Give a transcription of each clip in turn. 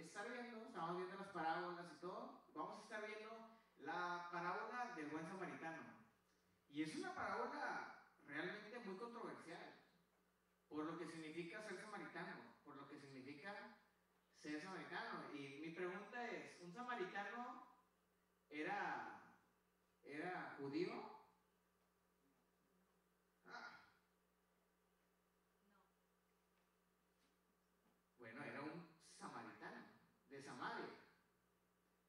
estar viendo, estamos viendo las parábolas y todo, vamos a estar viendo la parábola del buen samaritano. Y es una parábola realmente muy controversial, por lo que significa ser samaritano, por lo que significa ser samaritano. Y mi pregunta es, ¿un samaritano era judío? Ah. Bueno, era un samaritano, de Samaria,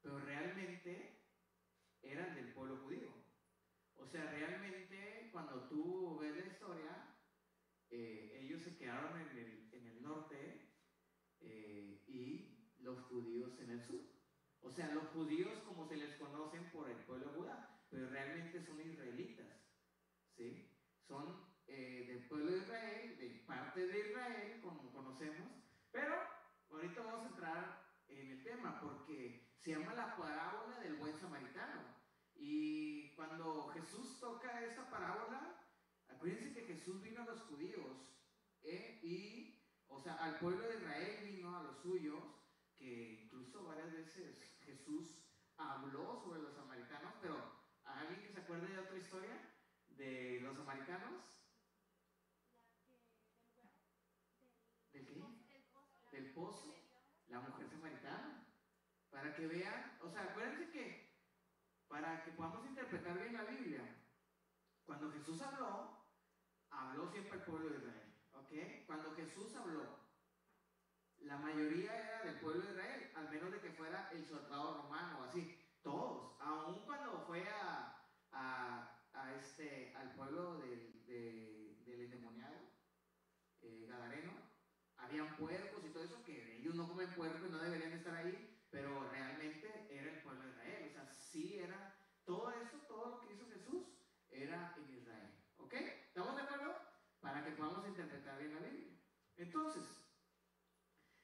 pero realmente eran del pueblo judío. O sea, realmente cuando tú ves la historia, ellos se quedaron en el norte y los judíos en el sur. O sea, los judíos como se les conocen por el pueblo de Judá, pero realmente son israelitas, ¿sí? Son del pueblo de Israel, de parte de Israel, como conocemos, pero ahorita vamos a entrar en el tema porque se llama la parábola del buen samaritano. Y cuando Jesús toca esta parábola, acuérdense que Jesús vino a los judíos o sea, al pueblo de Israel vino a los suyos, que incluso varias veces Jesús habló sobre los samaritanos, pero ¿alguien que se acuerde de otra historia de los samaritanos? ¿Del qué? Del pozo, la mujer samaritana. Para que vean, o sea, acuérdense que para que podamos interpretar bien la Biblia, cuando Jesús habló siempre al pueblo de Israel, ¿ok? Cuando Jesús habló, la mayoría era del pueblo de Israel, al menos de que fuera el soldado romano o así, todos, aun cuando fue al pueblo del endemoniado, gadareno, habían puercos y todo eso, que ellos no comen puerco y no deberían estar ahí, pero realmente era el pueblo de Israel. O sea, sí era todo eso, todo lo que hizo Jesús era en Israel, ¿ok? ¿Estamos de acuerdo? Para que podamos interpretar bien la Biblia. Entonces,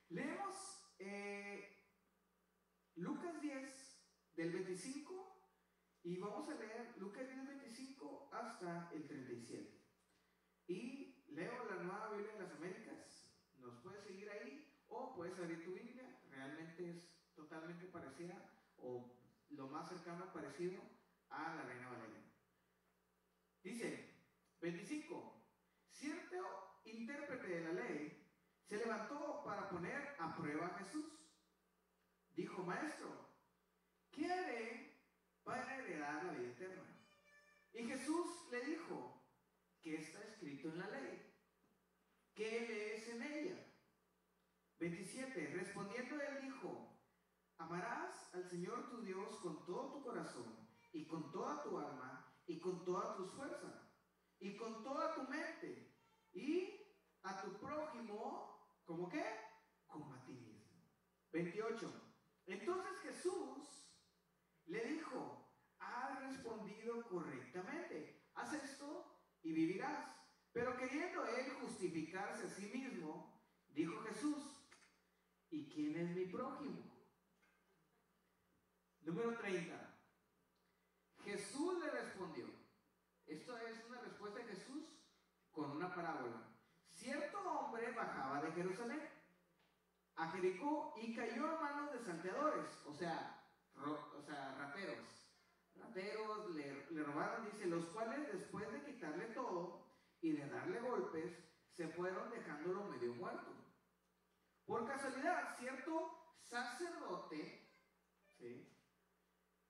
leemos Lucas 10 del 25 y vamos a leer Lucas 10 25 hasta el 37. Y leo la Nueva Biblia de las Américas. Nos puedes seguir ahí o puedes abrir tu Biblia. Realmente es totalmente parecida o lo más cercano parecido a la Reina Valera. Dice 25: cierto intérprete de la ley se levantó para poner a prueba a Jesús. Dijo: Maestro, ¿qué haré para heredar la vida eterna? Y Jesús le dijo: ¿qué está escrito en la ley? ¿Qué lees en ella? 27. Respondiendo él dijo: amarás al Señor tu Dios con todo tu corazón y con toda tu alma y con toda tu fuerza y con toda tu mente, y a tu prójimo, ¿cómo qué? Como a ti mismo. 28. Entonces Jesús le dijo: has respondido correctamente, haz esto y vivirás. Pero queriendo él justificarse a sí mismo, dijo Jesús: ¿y quién es mi prójimo? Número 30. Jesús le respondió. Esto es una respuesta de Jesús con una parábola. Cierto hombre bajaba de Jerusalén a Jericó y cayó a manos de salteadores, o sea, rateros. Rateros le robaron, dice, los cuales después de quitarle todo y de darle golpes, se fueron dejándolo medio muerto. Por casualidad, cierto sacerdote, ¿sí?,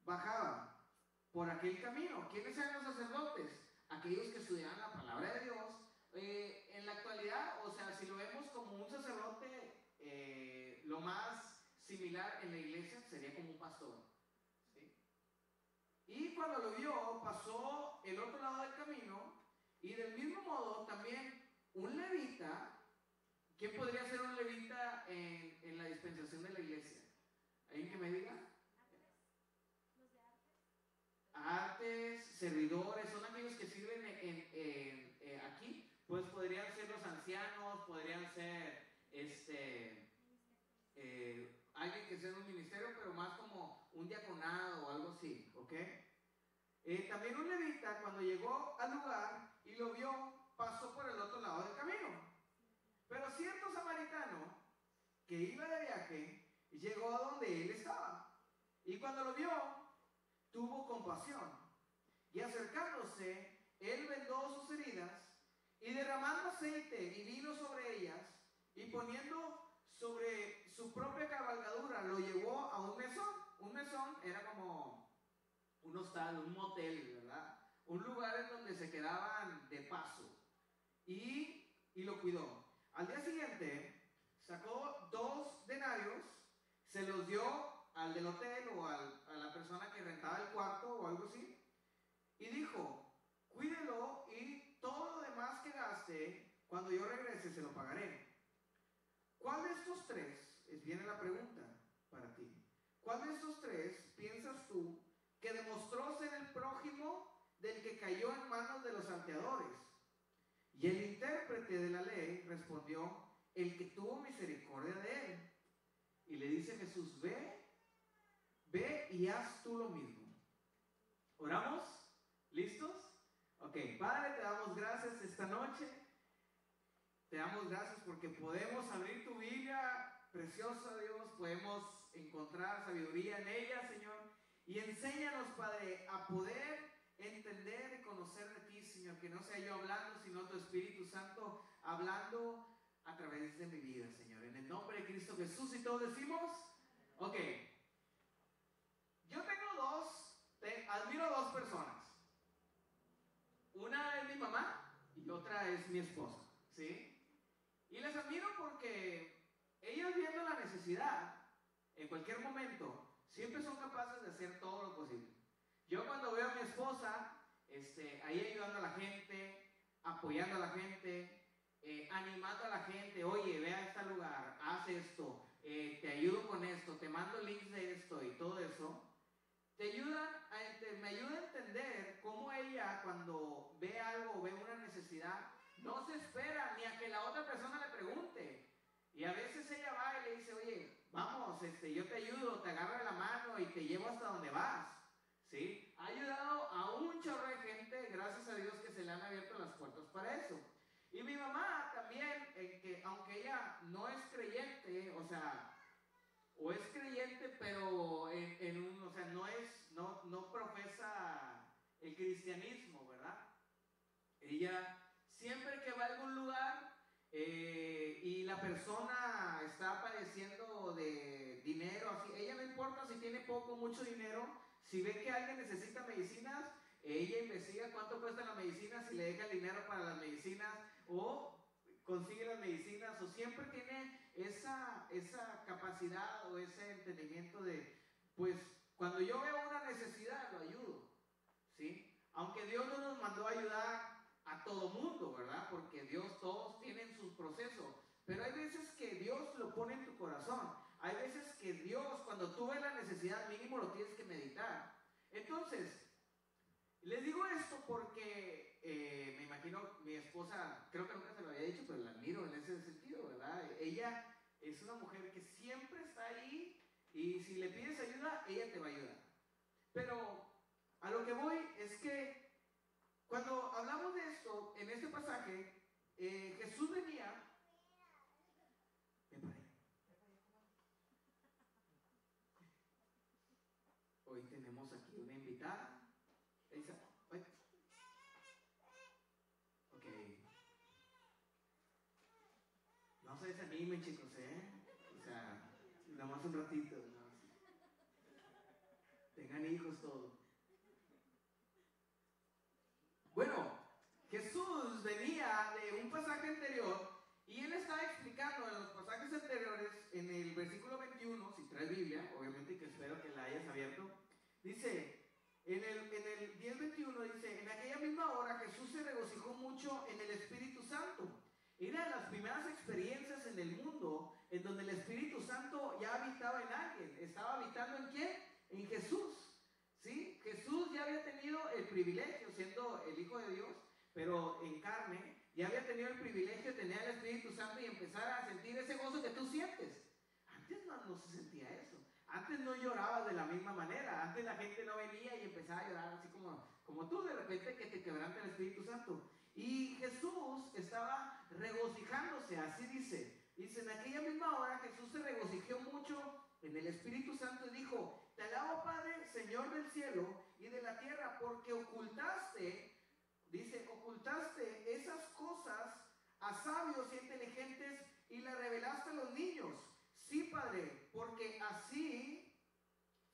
bajaba por aquel camino. ¿Quiénes eran los sacerdotes? Aquellos que estudiaban la palabra de Dios. En la actualidad, o sea, si lo vemos como un sacerdote, lo más similar en la iglesia sería como un pastor, ¿sí? Y cuando lo vio, pasó el otro lado del camino. Y del mismo modo también un levita. ¿Quién podría ser un levita en la dispensación de la iglesia? ¿Alguien que me diga? ¿Los de artes, servidores? Son aquellos que sirven aquí. Pues podrían ser los ancianos, podrían ser alguien que sea en un ministerio, pero más como un diaconado o algo así, ¿ok? También un levita, cuando llegó al lugar y lo vio, pasó por el otro lado del camino. Pero cierto samaritano que iba de viaje y llegó a donde él estaba. Y cuando lo vio, tuvo compasión. Y acercándose, él vendó sus heridas y derramando aceite y vino sobre ellas y poniendo sobre su propia cabalgadura, lo llevó a un mesón. Un mesón era como un hostal, un motel, ¿verdad? Un lugar en donde se quedaban de paso. Y lo cuidó. Al día siguiente sacó 2 denarios, se los dio al del hotel o a la persona que rentaba el cuarto o algo así, y dijo: cuídelo y todo lo demás que gaste, cuando yo regrese se lo pagaré. ¿Cuál de estos 3, viene la pregunta para ti, cuál de estos 3 piensas tú que demostró ser el prójimo del que cayó en manos de los salteadores? Y el intérprete de la ley respondió: el que tuvo misericordia de él. Y le dice Jesús: ve y haz tú lo mismo. ¿Oramos? ¿Listos? Ok, Padre, te damos gracias esta noche. Te damos gracias porque podemos abrir tu Biblia, preciosa Dios, podemos encontrar sabiduría en ella, Señor. Y enséñanos, Padre, a poder entender y conocer de ti, Señor, que no sea yo hablando, sino tu Espíritu Santo hablando a través de mi vida, Señor. En el nombre de Cristo Jesús, y todos decimos, ok. Yo admiro 2 personas. Una es mi mamá y otra es mi esposa, ¿sí? Y les admiro porque ellas, viendo la necesidad, en cualquier momento, siempre son capaces de hacer todo lo posible. Yo cuando veo a mi esposa, ahí ayudando a la gente, apoyando a la gente, animando a la gente: oye, ve a este lugar, haz esto, te ayudo con esto, te mando links de esto y todo eso. Me ayuda a entender cómo ella, cuando ve algo, ve una necesidad, no se espera ni a que la otra persona le pregunte. Y a veces ella va y le dice: oye, vamos, yo te ayudo, te agarro de la mano y te llevo hasta donde vas, ¿sí? Ha ayudado a un chorro de gente, gracias a Dios, que se le han abierto las puertas para eso. Y mi mamá también, que aunque ella no es creyente, o es creyente, pero no profesa el cristianismo, ¿verdad? Ella, siempre que va a algún lugar y la persona está padeciendo de dinero, así, ella no importa si tiene poco o mucho dinero, si ve que alguien necesita medicinas, ella investiga cuánto cuestan las medicinas y le deja el dinero para las medicinas, o consigue las medicinas, o siempre tiene esa capacidad o ese entendimiento de, pues, cuando yo veo una necesidad, lo ayudo, ¿sí? Aunque Dios no nos mandó a ayudar a todo mundo, ¿verdad? Porque Dios, todos tienen sus procesos, pero hay veces que Dios lo pone en tu corazón. Hay veces que Dios, cuando tú ves la necesidad, mínimo lo tienes que meditar. Entonces, les digo esto porque me imagino mi esposa, creo que nunca se lo había dicho, pero la admiro en ese sentido, ¿verdad? Ella es una mujer que siempre está ahí, y si le pides ayuda, ella te va a ayudar. Pero a lo que voy es que cuando hablamos de esto, en este pasaje, Jesús venía. Hoy tenemos aquí una invitada. Ok. No se desanimen, chicos, nada más un ratito, ¿no? Tengan hijos, todo. Bueno, Jesús venía de un pasaje anterior y él estaba explicando en los pasajes anteriores, en el versículo 21, si traes Biblia, obviamente, que espero que la hayas abierto, dice, en el 10:21 dice: en aquella misma hora Jesús se regocijó mucho en el Espíritu Santo. Era de las primeras experiencias en el mundo en donde el Espíritu Santo ya habitaba en alguien. ¿Estaba habitando en quién? En Jesús, ¿sí? Jesús ya había tenido el privilegio, siendo el Hijo de Dios, pero en carne, ya había tenido el privilegio de tener el Espíritu Santo y empezar a sentir ese gozo que tú sientes. Antes no se sentía eso. Antes no llorabas de la misma manera. Antes la gente no venía y empezaba a llorar así como tú, de repente, que te quebranta el Espíritu Santo. Y Jesús estaba regocijándose, así dice. Dice: en aquella misma hora Jesús se regocijó mucho en el Espíritu Santo y dijo: te alabo, Padre, Señor del cielo y de la tierra, porque ocultaste, dice, ocultaste esas cosas a sabios y inteligentes y las revelaste a los niños. Sí, Padre, porque así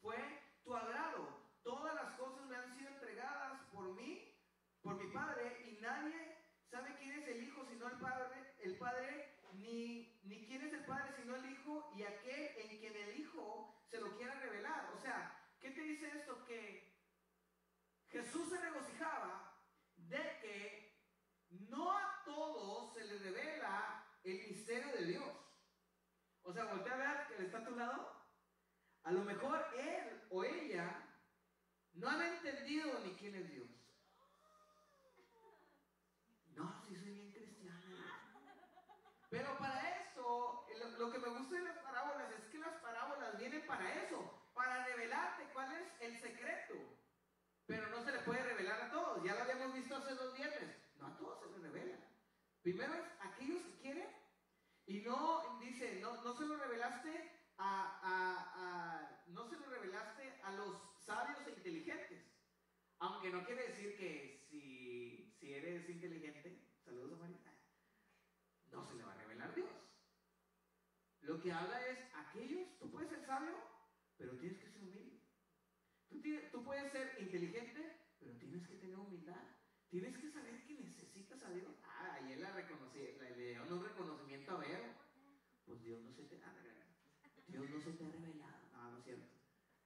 fue tu agrado. Todas las cosas me han sido entregadas por mí, por mi Padre, y nadie sabe quién es el Hijo sino el Padre, ni quién es el Padre sino el Hijo, y aquel en quien el Hijo se lo quiera revelar. O sea, ¿qué te dice esto? Que Jesús se regocijaba de que no a todos se les revela el misterio de Dios. O sea, voltea a ver que le está a tu lado. A lo mejor él o ella no han entendido ni quién es Dios. No, si soy bien cristiana. Pero para eso, lo que me gusta de las parábolas es que las parábolas vienen para eso, para revelarte cuál es el secreto. Pero no se le puede revelar a todos. Ya lo habíamos visto hace 2 viernes. No a todos se les revela. Primero es aquellos que quieren, y no, dice, no se lo revelaste no se lo revelaste a los sabios e inteligentes. Aunque no quiere decir que si eres inteligente, saludos a Marita, no se le va a revelar Dios. Lo que habla es aquellos, tú puedes ser sabio, pero tienes que ser humilde. Tú puedes ser inteligente, pero tienes que tener humildad. Tienes que saber que necesitas a Dios. Ayer le dieron un reconocimiento a Vero. Pues Dios no se te ha revelado. No es cierto.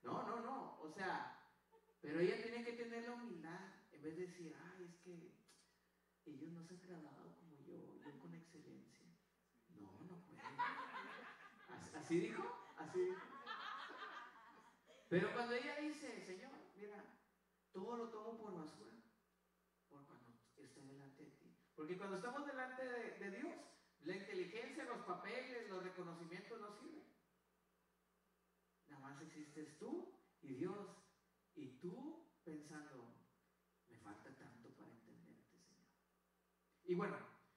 No. O sea, pero ella tiene que tener la humildad. En vez de decir, es que ellos no se han graduado como yo con excelencia. No puede. ¿Así dijo? Pero cuando ella dice: Señor, mira, todo lo tomo por basura por cuando esté delante de ti. Porque cuando estamos delante de Dios, la inteligencia, los papeles, los reconocimientos no sirven. Nada más existes tú y Dios. Y tú pensando: me falta tanto para entenderte, Señor. Y bueno,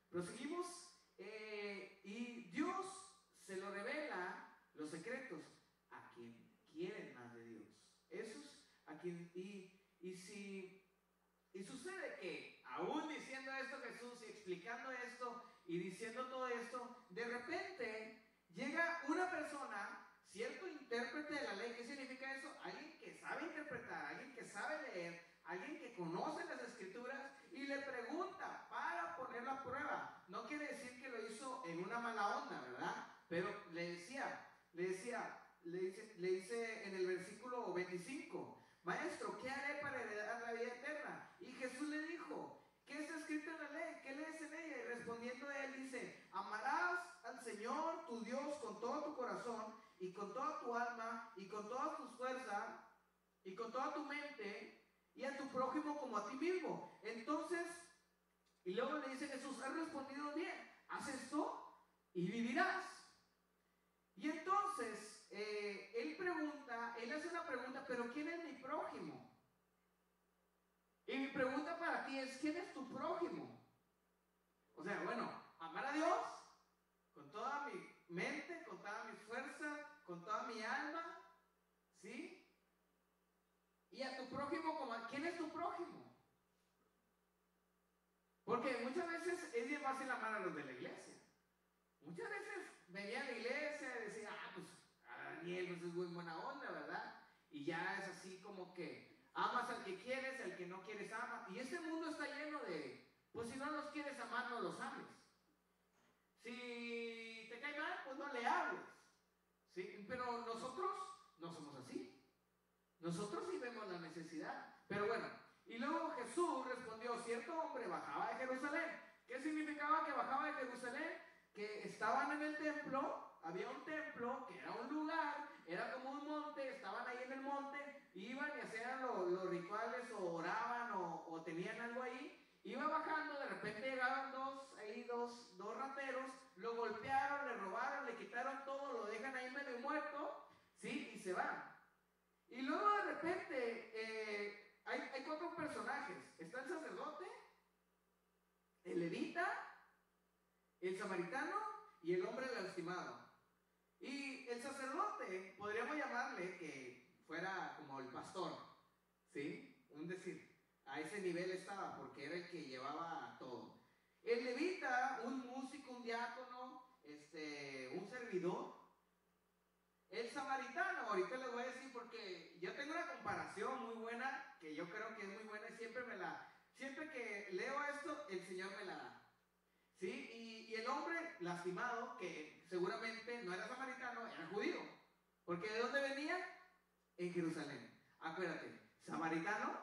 proseguimos. Y Dios se lo revela los secretos a quien quieren más de Dios. Esos a quien. Y sucede que, aún diciendo esto Jesús y explicando esto y diciendo todo esto, de repente llega una persona, cierto intérprete de la ley. ¿Qué significa eso? Alguien que sabe interpretar, alguien que sabe leer, alguien que conoce las escrituras, y le pregunta para ponerlo a prueba. No quiere decir que lo hizo en una mala onda, ¿verdad? Pero le dice en el versículo 25: Maestro, ¿qué haré para heredar la vida eterna? Y Jesús le dijo: ¿qué está escrito en la ley? ¿Qué lees en ella? Y respondiendo él dice: amarás al Señor tu Dios con todo tu corazón y con toda tu alma y con todas tus fuerzas y con toda tu mente, y a tu prójimo como a ti mismo. Entonces, y luego le dice Jesús: has respondido bien, haz esto y vivirás. Y entonces él hace una pregunta: ¿pero quién es mi prójimo? Y mi pregunta para ti es: ¿quién es tu prójimo? O sea, bueno, amar a Dios con toda mi mente, con toda mi fuerza, con toda mi alma, ¿sí? Y a tu prójimo como a... ¿quién es tu prójimo? Porque muchas veces es bien fácil amar a los de la iglesia. Muchas veces venía a la iglesia y decía: pues a Daniel pues es muy buena onda, ¿verdad? Y ya es así como que amas al que quieres, al que no quieres amas. Y este mundo está lleno de, pues si no los quieres amar, no los ames. Si te cae mal, pues no le hables, ¿sí? Pero nosotros no somos así. Nosotros sí vemos la necesidad. Pero bueno, y luego Jesús respondió: cierto hombre bajaba de Jerusalén. ¿Qué significaba que bajaba de Jerusalén? Que estaban en el templo, había un templo que era un lugar, era como un monte, estaban ahí en el monte, iban y hacían los rituales o oraban o tenían algo ahí. Iba bajando, de repente llegaban dos rateros, lo golpearon, le robaron, le quitaron todo, lo dejan ahí medio muerto, ¿sí? Y se van. Y luego de repente hay 4 personajes. Está el sacerdote, el levita, el samaritano y el hombre lastimado. Y el sacerdote, podríamos fuera como el pastor, ¿sí? Un decir, a ese nivel estaba, porque era el que llevaba todo. El levita, un músico, un diácono, un servidor. El samaritano, ahorita les voy a decir porque yo tengo una comparación muy buena, que yo creo que es muy buena y siempre que leo esto, el Señor me la da. ¿Sí? Y el hombre lastimado, que seguramente no era samaritano, era judío. Porque ¿de dónde venía? En Jerusalén. Acuérdate, samaritano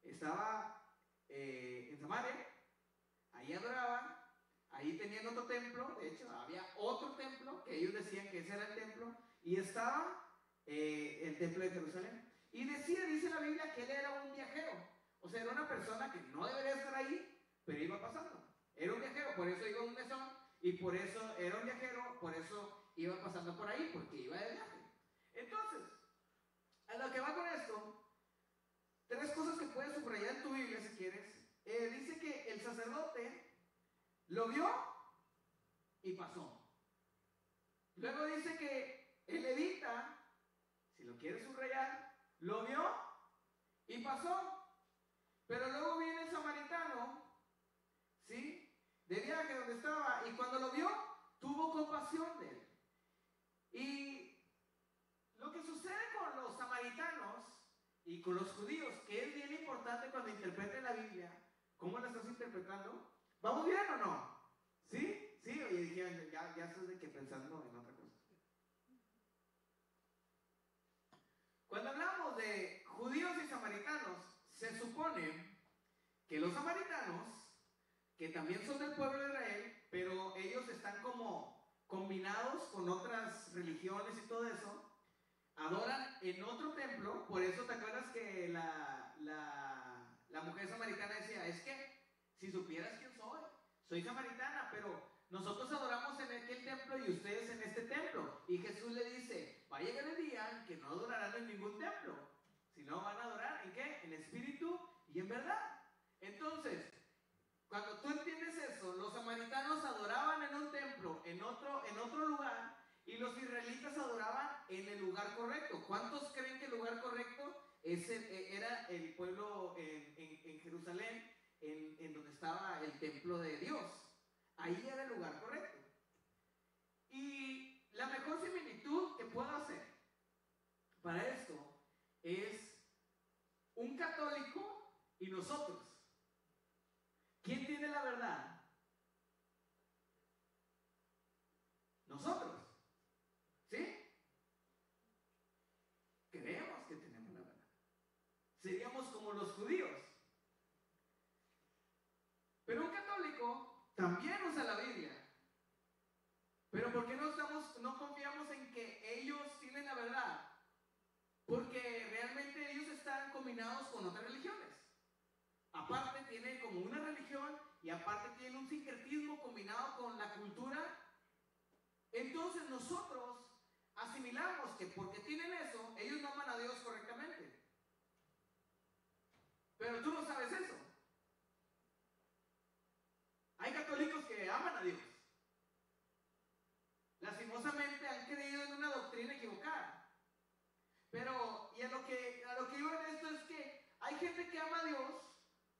estaba en Samaria, ahí adoraban, ahí tenían otro templo, de hecho había otro templo, que ellos decían que ese era el templo, y estaba el templo de Jerusalén. Y dice la Biblia que él era un viajero, o sea, era una persona que no debería estar ahí, pero iba pasando. Era un viajero, por eso iba a un mesón, y por eso era un viajero, por eso iba pasando por ahí, porque iba de viaje. Entonces, a lo que va con esto, 3 cosas que puedes subrayar en tu Biblia si quieres. Dice que el sacerdote lo vio y pasó. Luego dice que el levita, si lo quieres subrayar, lo vio y pasó. Pero luego viene el samaritano, ¿sí? De viaje donde estaba, y cuando lo vio, tuvo compasión de él. Y lo que sucede con los samaritanos y con los judíos, que es bien importante cuando interpreten la Biblia, ¿cómo la estás interpretando? ¿Vamos bien o no? ¿Sí? Sí, oye, dije, ya estás de que pensando en otra cosa. Cuando hablamos de judíos y samaritanos, se supone que los samaritanos, que también son del pueblo de Israel, pero ellos están como combinados con otras religiones y todo eso, adoran en otro templo. Por eso te acuerdas que la mujer samaritana decía, es que si supieras quién soy samaritana, pero nosotros adoramos en aquel templo y ustedes en este templo. Y Jesús le dice, va a llegar el día en que no adorarán en ningún templo, sino van a adorar ¿en qué? En espíritu y en verdad. Entonces, cuando tú entiendes eso, los samaritanos adoraban en un templo, en otro lugar, y los israelitas adoraban en el lugar correcto. ¿Cuántos creen que el lugar correcto era el pueblo en Jerusalén, en donde estaba el templo de Dios? Ahí era el lugar correcto. Y la mejor similitud que puedo hacer para esto es un católico y nosotros. ¿Quién tiene la verdad? Nosotros. ¿Sí? Creemos que tenemos la verdad. Seríamos como los judíos. Pero un católico también usa la Biblia. Pero ¿por qué no confiamos en que ellos tienen la verdad? Porque realmente ellos están combinados con otras religiones. Aparte tienen como una religión y aparte tienen un sincretismo combinado con la cultura. Entonces nosotros asimilamos que porque tienen eso, ellos no aman a Dios correctamente. Pero tú no sabes eso. Hay católicos que aman a Dios. Lastimosamente han creído en una doctrina equivocada. Pero, y a lo que iba en esto es que hay gente que ama a Dios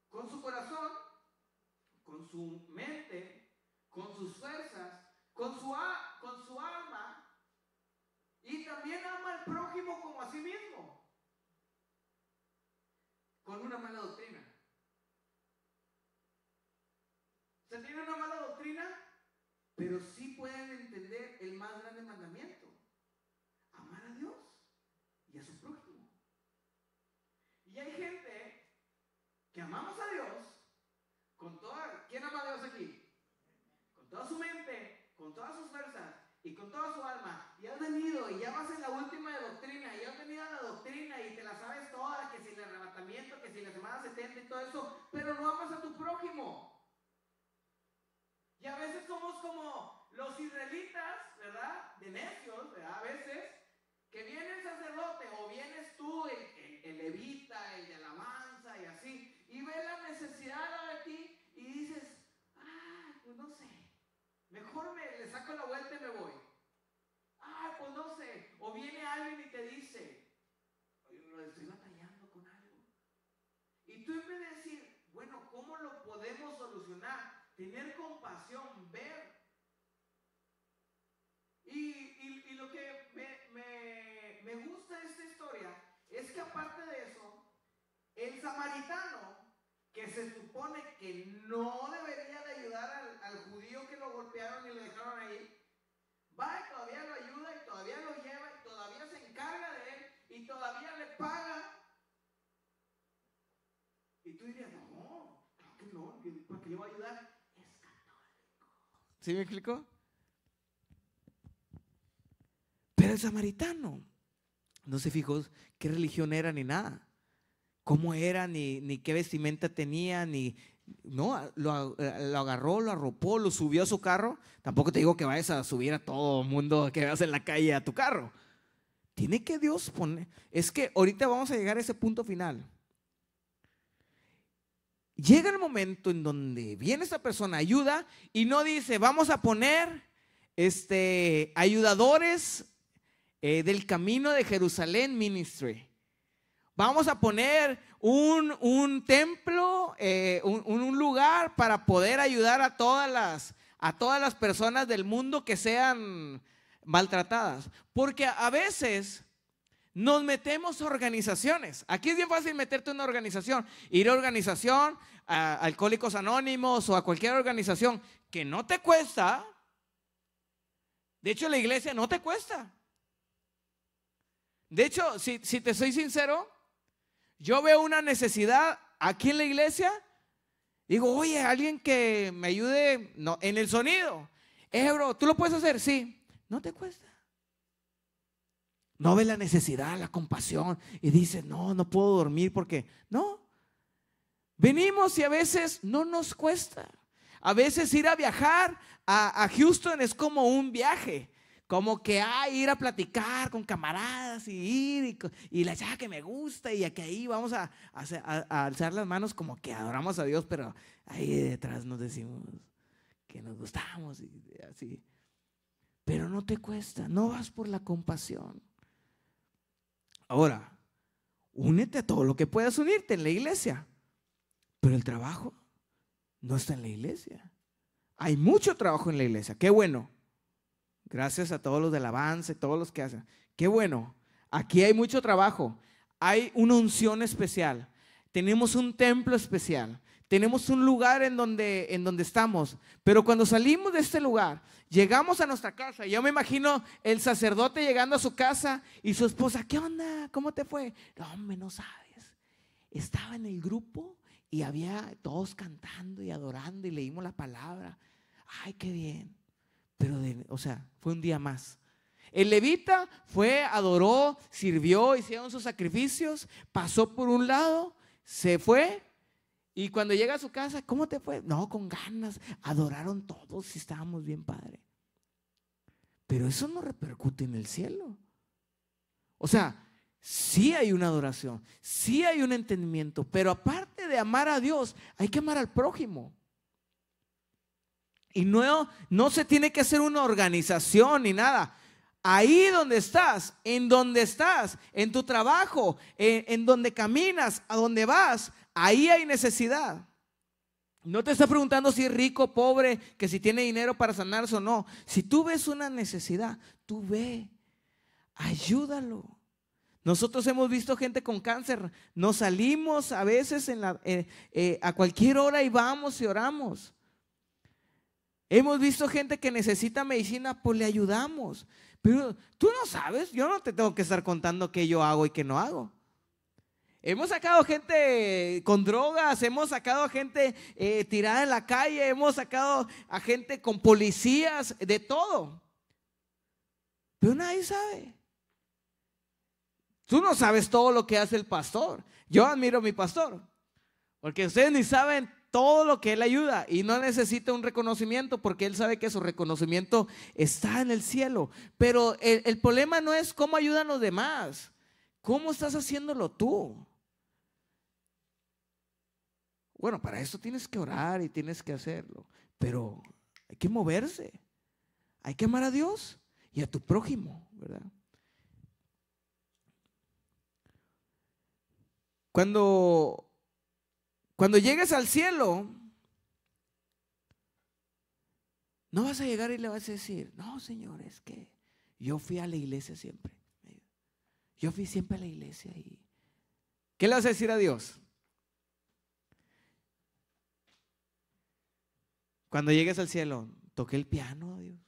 con su corazón, con su mente, con sus fuerzas, con su alma, y también ama al prójimo como a sí mismo, con una mala doctrina. Se tiene una mala doctrina, pero sí pueden entender el más grande mandamiento: amar a Dios y a su prójimo. Y hay gente que amamos a Dios con toda... ¿Quién ama a Dios aquí? Con toda su mente, con todas sus fuerzas y con toda su alma. Y has venido y ya vas en la última de doctrina, y has venido a la doctrina y te la sabes toda, que si el arrebatamiento, que si la semana 70 y todo eso, pero no amas a tu prójimo. Y a veces somos como los israelitas, ¿verdad? De necios, ¿verdad? A veces, que viene el sacerdote o vienes tú, el levita, el de alabanza y así, y ves la necesidad de ti y dices, pues no sé, mejor le saco la vuelta y me voy. Pues no sé. O viene alguien y te dice, Y tú en vez de decir, bueno, ¿cómo lo podemos solucionar? Tener compasión, ver. Y lo que me gusta de esta historia es que aparte de eso, el samaritano, que se supone que no debería de ayudar al judío que lo golpearon y lo dejaron ahí, va y todavía lo ayuda y todavía lo lleva y todavía se encarga de él y todavía le paga. Y tú dirías, no, claro que no, ¿para qué le va a ayudar? Es católico. ¿Sí me explicó? Pero el samaritano no se fijó qué religión era ni nada, cómo era, ni qué vestimenta tenía, no, lo agarró, lo arropó, lo subió a su carro. Tampoco te digo que vayas a subir a todo el mundo que veas en la calle a tu carro. Tiene que Dios poner, es que ahorita vamos a llegar a ese punto final. Llega el momento en donde viene esta persona, ayuda, y no dice, vamos a poner ayudadores del Camino de Jerusalén Ministry. Vamos a poner un templo, un lugar para poder ayudar a todas las personas del mundo que sean maltratadas. Porque a veces nos metemos a organizaciones. Aquí es bien fácil meterte en una organización, ir a organización, a Alcohólicos Anónimos o a cualquier organización que no te cuesta. De hecho, la iglesia no te cuesta. De hecho, si te soy sincero, yo veo una necesidad aquí en la iglesia. Digo, oye, alguien que me ayude en el sonido. Bro, ¿tú lo puedes hacer? Sí, no te cuesta. No ves la necesidad, la compasión y dices, no puedo dormir porque no. Venimos y a veces no nos cuesta. A veces ir a viajar a Houston es como un viaje. Como que ir a platicar con camaradas y ir y la chava que me gusta y a que ahí vamos a alzar las manos como que adoramos a Dios, pero ahí detrás nos decimos que nos gustamos y así. Pero no te cuesta, no vas por la compasión. Ahora, únete a todo lo que puedas unirte en la iglesia, pero el trabajo no está en la iglesia. Hay mucho trabajo en la iglesia, qué bueno. Gracias a todos los de alabanza y todos los que hacen. Qué bueno, aquí hay mucho trabajo. Hay una unción especial. Tenemos un templo especial. Tenemos un lugar en donde estamos. Pero cuando salimos de este lugar, llegamos a nuestra casa. Yo me imagino el sacerdote llegando a su casa y su esposa, ¿qué onda? ¿Cómo te fue? No, hombre, no sabes. Estaba en el grupo y había todos cantando y adorando y leímos la palabra. Ay, qué bien. Pero, fue un día más. El levita fue, adoró, sirvió, hicieron sus sacrificios, pasó por un lado, se fue y cuando llega a su casa, ¿cómo te fue? No, con ganas, adoraron todos y estábamos bien padre. Pero eso no repercute en el cielo. Sí hay una adoración, sí hay un entendimiento, pero aparte de amar a Dios, hay que amar al prójimo. Y no se tiene que hacer una organización ni nada. Ahí donde estás, en tu trabajo, en donde caminas, a donde vas, ahí hay necesidad. No te está preguntando si es rico, pobre, que si tiene dinero para sanarse o no. Si tú ves una necesidad, tú ve, ayúdalo. Nosotros hemos visto gente con cáncer. Nos salimos a veces a cualquier hora y vamos y oramos. Hemos visto gente que necesita medicina, pues le ayudamos. Pero tú no sabes, yo no te tengo que estar contando qué yo hago y qué no hago. Hemos sacado gente con drogas, hemos sacado gente tirada en la calle, hemos sacado a gente con policías, de todo. Pero nadie sabe. Tú no sabes todo lo que hace el pastor. Yo admiro a mi pastor, porque ustedes ni saben todo lo que él ayuda y no necesita un reconocimiento porque él sabe que su reconocimiento está en el cielo. Pero el problema no es cómo ayudan los demás, cómo estás haciéndolo tú. Bueno, para eso tienes que orar y tienes que hacerlo, pero hay que moverse, hay que amar a Dios y a tu prójimo, ¿verdad? Cuando Cuando llegues al cielo, no vas a llegar y le vas a decir, no, Señor, es que yo fui a la iglesia siempre. Yo fui siempre a la iglesia. Y ¿qué le vas a decir a Dios? Cuando llegues al cielo, toqué el piano, Dios.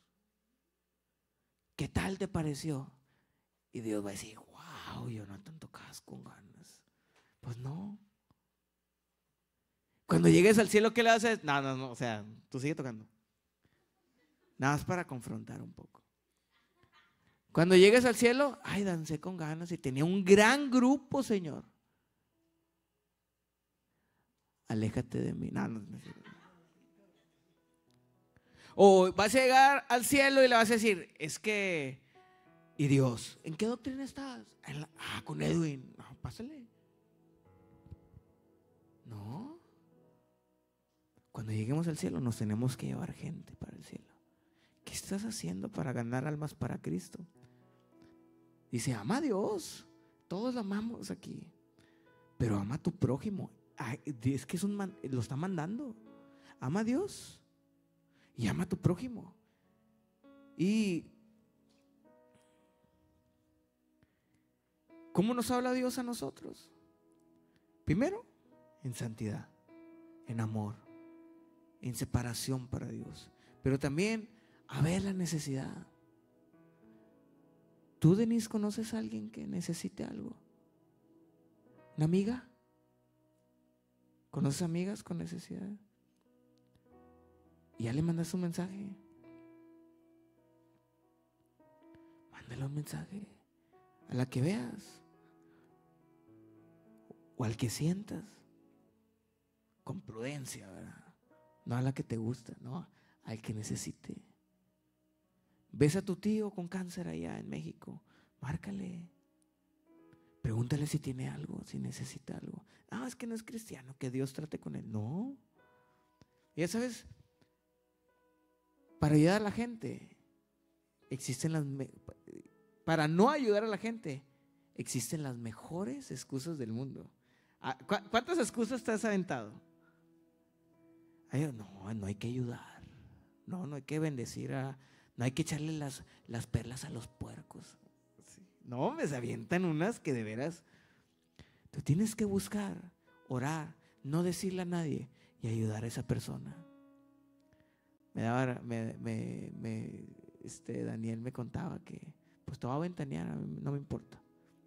¿Qué tal te pareció? Y Dios va a decir, wow, Jonathan, tocabas con ganas. Pues no. Cuando llegues al cielo, ¿qué le vas a decir? No, o sea, tú sigue tocando. Nada más para confrontar un poco. Cuando llegues al cielo, ay, dancé con ganas y tenía un gran grupo, Señor. Aléjate de mí. No. O vas a llegar al cielo y le vas a decir, es que, ¿y Dios? ¿En qué doctrina estás? Con Edwin. No, pásale. No. Cuando lleguemos al cielo nos tenemos que llevar gente para el cielo. ¿Qué estás haciendo para ganar almas para Cristo? Dice, ama a Dios. Todos lo amamos aquí. Pero ama a tu prójimo. Es que lo está mandando. Ama a Dios y ama a tu prójimo. Y ¿cómo nos habla Dios a nosotros? Primero, en santidad, en amor, en separación para Dios. Pero también a ver la necesidad. ¿Tú, Denise, conoces a alguien que necesite algo? ¿Una amiga? ¿Conoces amigas con necesidad? Y ya le mandas un mensaje. Mándale un mensaje a la que veas o al que sientas, con prudencia, ¿verdad? No a la que te gusta, no, al que necesite. Ves a tu tío con cáncer allá en México, márcale. Pregúntale si tiene algo, si necesita algo. Es que no es cristiano, que Dios trate con él. No. Ya sabes, para ayudar a la gente, para no ayudar a la gente, existen las mejores excusas del mundo. ¿Cuántas excusas te has aventado? No hay que ayudar. No hay que bendecir no hay que echarle las perlas a los puercos. No, me se avientan unas que de veras. Tú tienes que buscar, orar, no decirle a nadie y ayudar a esa persona. Daniel me contaba que pues te voy a ventanear, a mí no me importa.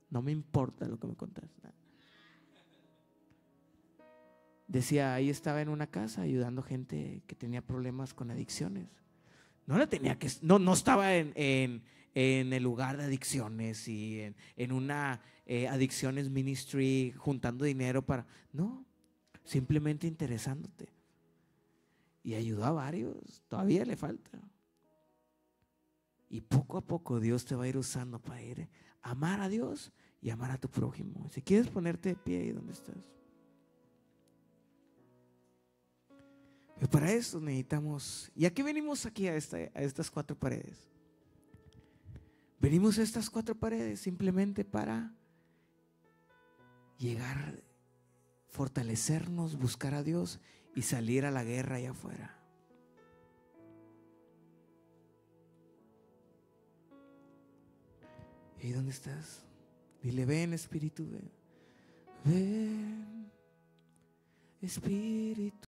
No me importa lo que me contas. Decía, ahí estaba en una casa ayudando gente que tenía problemas con adicciones. No estaba en el lugar de adicciones y en una adicciones ministry juntando dinero no, simplemente interesándote. Y ayudó a varios, todavía le falta. Y poco a poco Dios te va a ir usando para ir a amar a Dios y amar a tu prójimo. Si quieres ponerte de pie ahí donde estás. Pero para eso necesitamos, ¿y a qué venimos aquí a estas cuatro paredes? Venimos a estas cuatro paredes simplemente para llegar, fortalecernos, buscar a Dios y salir a la guerra allá afuera. ¿Y dónde estás? Dile, ven Espíritu, ven. Ven Espíritu.